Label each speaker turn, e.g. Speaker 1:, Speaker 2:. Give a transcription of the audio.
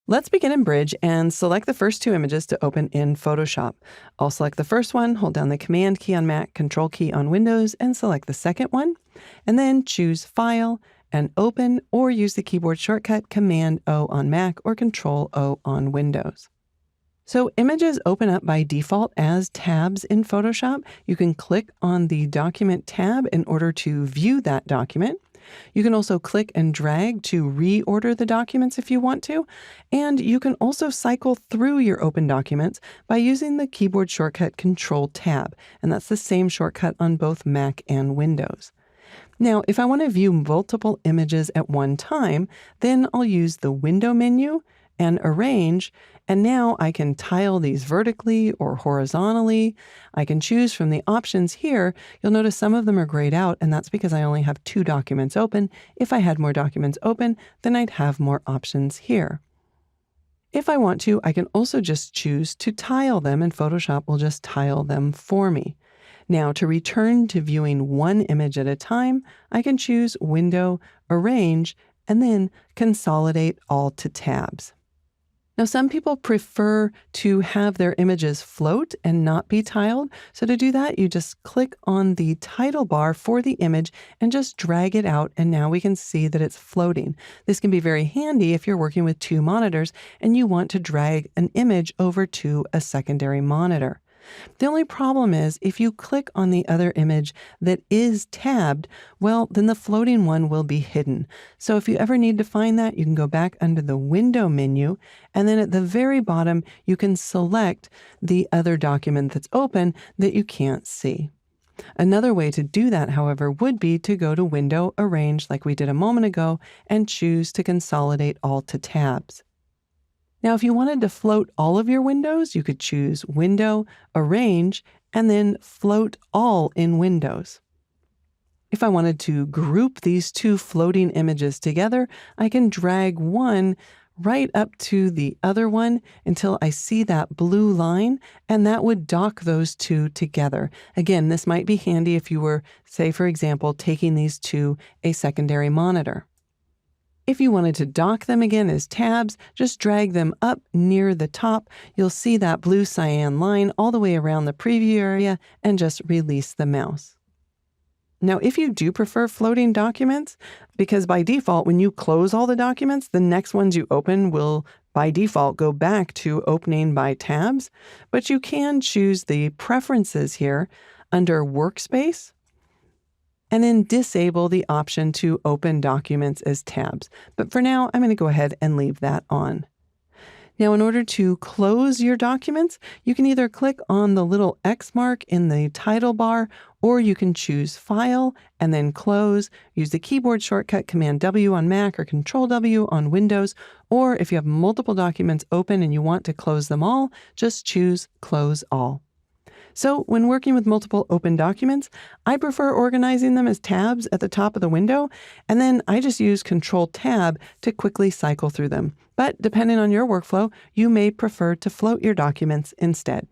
Speaker 1: Let's begin in Bridge and select the first two images to open in Photoshop. I'll select the first one, hold down the Command key on Mac, Control key on Windows, and select the second one. And then choose File and Open, or use the keyboard shortcut Command-O on Mac or Control-O on Windows. So images open up by default as tabs in Photoshop. You can click on the Document tab in order to view that document. You can also click and drag to reorder the documents if you want to. And you can also cycle through your open documents by using the keyboard shortcut Control-Tab. And that's the same shortcut on both Mac and Windows. Now, if I want to view multiple images at one time, then I'll use the Window menu and Arrange, and now I can tile these vertically or horizontally. I can choose from the options here. You'll notice some of them are grayed out, and that's because I only have 2 documents open. If I had more documents open, then I'd have more options here. If I want to, I can also just choose to tile them, and Photoshop will just tile them for me. Now, to return to viewing one image at a time, I can choose Window, Arrange, and then Consolidate all to tabs. Now, some people prefer to have their images float and not be tiled. So to do that, you just click on the title bar for the image and just drag it out. And now we can see that it's floating. This can be very handy if you're working with 2 monitors and you want to drag an image over to a secondary monitor. The only problem is if you click on the other image that is tabbed, well, then the floating one will be hidden. So if you ever need to find that, you can go back under the Window menu, and then at the very bottom, you can select the other document that's open that you can't see. Another way to do that, however, would be to go to Window, Arrange, like we did a moment ago, and choose to consolidate all to tabs. Now, if you wanted to float all of your windows, you could choose Window, Arrange, and then Float All in Windows. If I wanted to group these 2 floating images together, I can drag one right up to the other one until I see that blue line, and that would dock those 2 together. Again, this might be handy if you were, say, for example, taking these to a secondary monitor. If you wanted to dock them again as tabs, just drag them up near the top. You'll see that blue cyan line all the way around the preview area and just release the mouse. Now, if you do prefer floating documents, because by default, when you close all the documents, the next ones you open will by default go back to opening by tabs, but you can choose the preferences here under Workspace, and then disable the option to open documents as tabs. But for now, I'm going to go ahead and leave that on. Now, in order to close your documents, you can either click on the little X mark in the title bar, or you can choose File and then Close. Use the keyboard shortcut Command-W on Mac or Control-W on Windows. Or if you have multiple documents open and you want to close them all, just choose Close All. So when working with multiple open documents, I prefer organizing them as tabs at the top of the window, and then I just use Control-Tab to quickly cycle through them. But depending on your workflow, you may prefer to float your documents instead.